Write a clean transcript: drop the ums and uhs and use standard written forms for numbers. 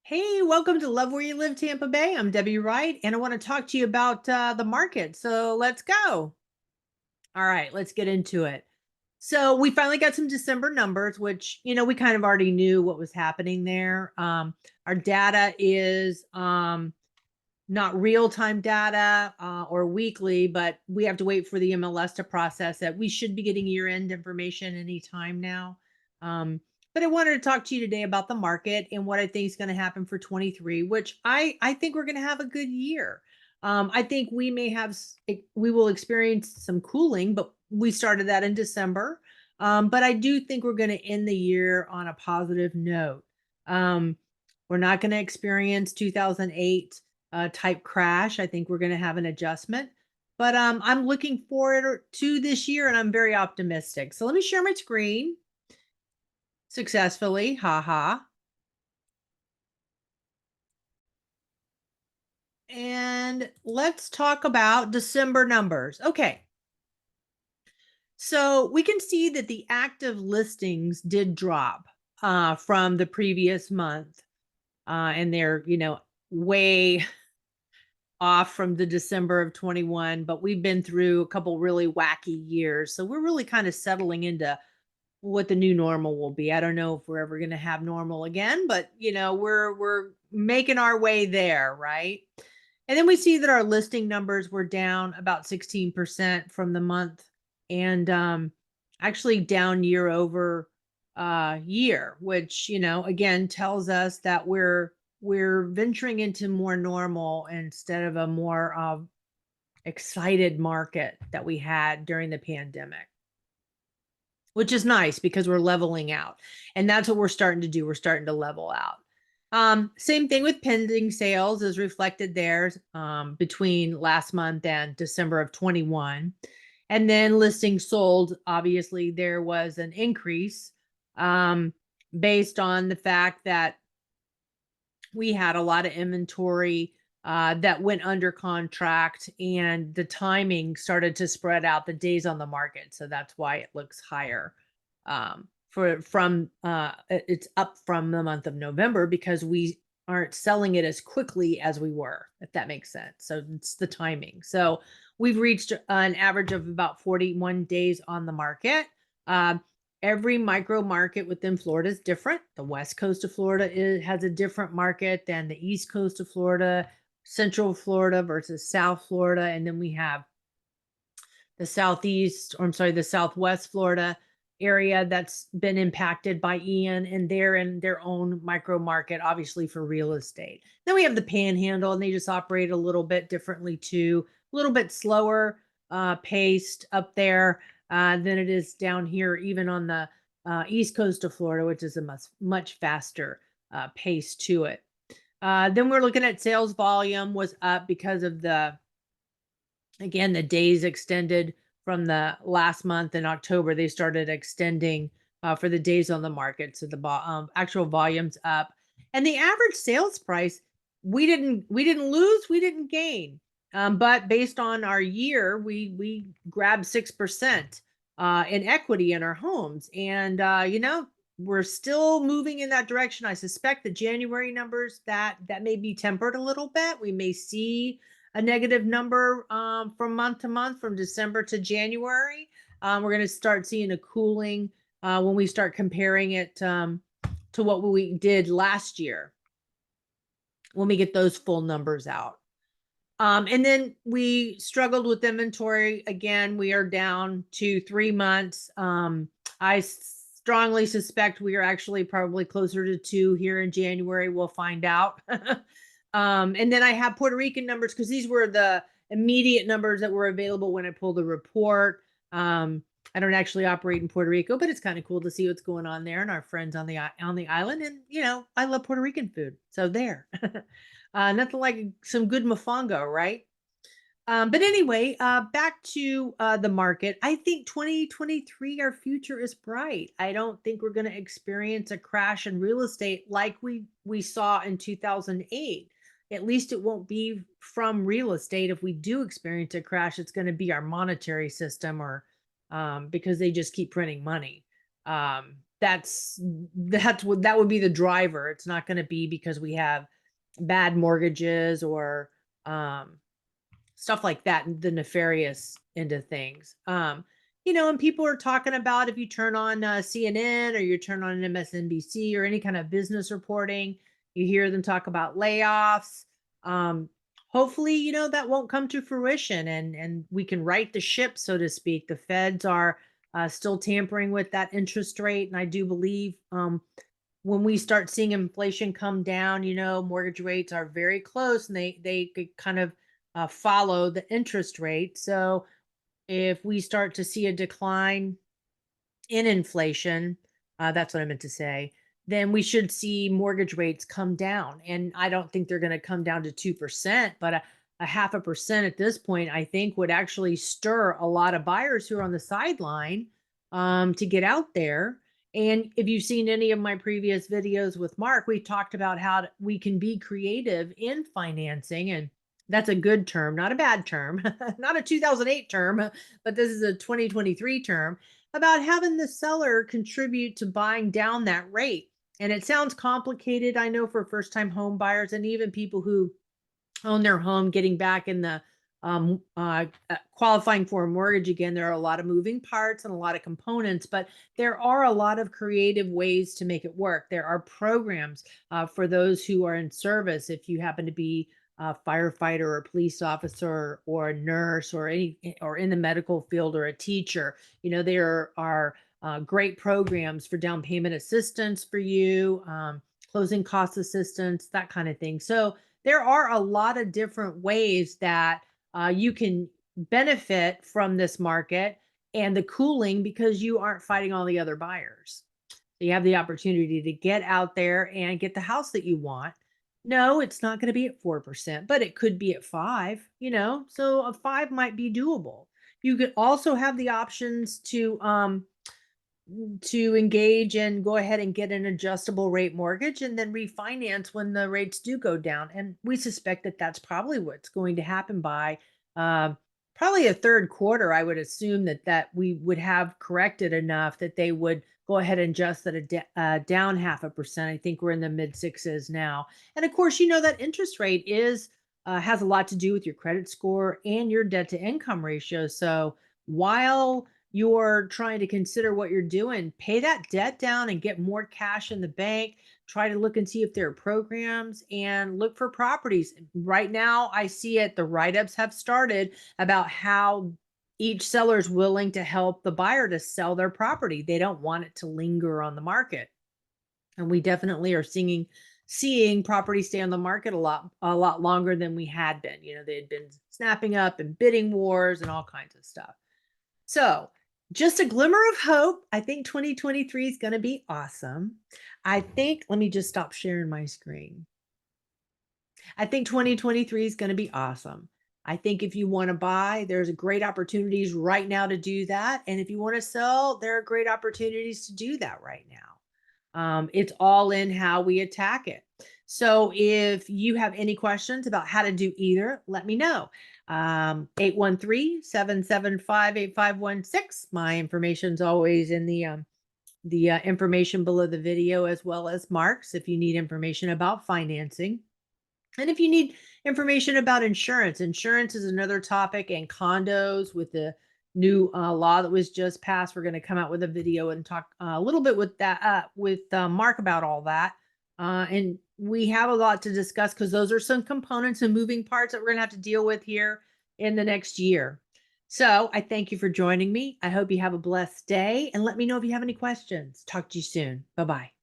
Hey, welcome to Love Where You Live, Tampa Bay. I'm Debbie Wright, and I want to talk to you about the market. So let's go. All right, let's get into it. So we finally got some December numbers, which we kind of already knew what was happening there. Our data is not real time data or weekly, but we have to wait for the MLS to process it. We should be getting year end information anytime now. Um, but I wanted to talk to you today about the market and what I think is going to happen for 23, which I think we're going to have a good year. I think we may have we will experience some cooling, but we started that in December. But I do think we're going to end the year on a positive note. Um, we're not going to experience 2008 type crash. I think we're going to have an adjustment, but I'm looking forward to this year, and I'm very optimistic. So let me share my screen successfully. Ha ha. And let's talk about December numbers. Okay. So we can see that the active listings did drop from the previous month. And they're, way off from the December of 21, but we've been through a couple really wacky years. So we're really kind of settling into what the new normal will be. I don't know if we're ever going to have normal again, but we're making our way there, right? And then we see that our listing numbers were down about 16% from the month, and actually down year over year, which again tells us that we're venturing into more normal instead of a more excited market that we had during the pandemic, which is nice because we're leveling out. And that's what we're starting to do. We're starting to level out. Same thing with pending sales is reflected there between last month and December of 21. And then listings sold, obviously, there was an increase um, based on the fact that we had a lot of inventory that went under contract, and the timing started to spread out the days on the market. So that's why it looks higher. It's up from the month of November because we aren't selling it as quickly as we were, if that makes sense. So it's the timing. So we've reached an average of about 41 days on the market. Every micro market within Florida is different. The west coast of Florida has a different market than the east coast of Florida, central Florida versus South Florida. And then we have the southeast, or I'm sorry, the southwest Florida area that's been impacted by Ian, and they're in their own micro market, obviously for real estate. Then we have the panhandle, and they just operate a little bit differently too, a little bit slower paced up there than it is down here, even on the east coast of Florida, which is a much faster pace to it. Then we're looking at sales volume was up because of the days extended from the last month in October. They started extending for the days on the market. So the actual volume's up, and the average sales price, we didn't lose, we didn't gain. But based on our year, we grabbed 6% in equity in our homes, and we're still moving in that direction. I suspect the January numbers that may be tempered a little bit. We may see a negative number from month to month, from December to January. We're going to start seeing a cooling when we start comparing it to what we did last year when we get those full numbers out. And then we struggled with inventory. Again, we are down to 3 months. I strongly suspect we are actually probably closer to 2 here in January. We'll find out. And then I have Puerto Rican numbers because these were the immediate numbers that were available when I pulled the report. I don't actually operate in Puerto Rico, but it's kind of cool to see what's going on there and our friends on the island. And I love Puerto Rican food, so there. Nothing like some good mofongo, right? But anyway, back to the market. I think 2023, our future is bright. I don't think we're going to experience a crash in real estate like we saw in 2008. At least it won't be from real estate. If we do experience a crash, it's going to be our monetary system, or because they just keep printing money. that would be the driver. It's not going to be because we have bad mortgages or stuff like that, the nefarious end of things. And people are talking about, if you turn on CNN or you turn on MSNBC or any kind of business reporting, you hear them talk about layoffs. Hopefully, that won't come to fruition, and we can right the ship, so to speak. The feds are still tampering with that interest rate, and I do believe when we start seeing inflation come down, mortgage rates are very close, and they could kind of follow the interest rate. So if we start to see a decline in inflation, that's what I meant to say, then we should see mortgage rates come down. And I don't think they're going to come down to 2%, but a half a percent at this point, I think would actually stir a lot of buyers who are on the sideline to get out there. And if you've seen any of my previous videos with Mark, we talked about how we can be creative in financing. And that's a good term, not a bad term, not a 2008 term, but this is a 2023 term about having the seller contribute to buying down that rate. And it sounds complicated, I know, for first time home buyers and even people who own their home, getting back in the qualifying for a mortgage again. There are a lot of moving parts and a lot of components, but there are a lot of creative ways to make it work. There are programs for those who are in service. If you happen to be a firefighter or a police officer or a nurse or in the medical field or a teacher, there are great programs for down payment assistance for you, closing cost assistance, that kind of thing. So there are a lot of different ways that you can benefit from this market and the cooling, because you aren't fighting all the other buyers. So you have the opportunity to get out there and get the house that you want. No, it's not going to be at 4%, but it could be at 5, so a 5 might be doable. You could also have the options to engage and go ahead and get an adjustable rate mortgage and then refinance when the rates do go down. And we suspect that that's probably what's going to happen by uh, probably a third quarter. I would assume that we would have corrected enough that they would go ahead and adjust that down half a percent. I think we're in the mid sixes now. And of course, that interest rate has a lot to do with your credit score and your debt to income ratio. So while you're trying to consider what you're doing, pay that debt down and get more cash in the bank. Try to look and see if there are programs and look for properties. Right now, I see it. The write-ups have started about how each seller is willing to help the buyer to sell their property. They don't want it to linger on the market. And we definitely are seeing property stay on the market a lot longer than we had been. They had been snapping up and bidding wars and all kinds of stuff. So, just a glimmer of hope. I think 2023 is going to be awesome. Let me just stop sharing my screen. I think 2023 is going to be awesome. I think if you want to buy, there's great opportunities right now to do that. And if you want to sell, there are great opportunities to do that right now. It's all in how we attack it. So if you have any questions about how to do either, let me know. 813-775-8516. My information is always in the information below the video, as well as Mark's, if you need information about financing. And if you need information about insurance is another topic, and condos with the new law that was just passed. We're going to come out with a video and talk a little bit with Mark about all that. And we have a lot to discuss because those are some components and moving parts that we're going to have to deal with here in the next year. So I thank you for joining me. I hope you have a blessed day, and let me know if you have any questions. Talk to you soon. Bye-bye.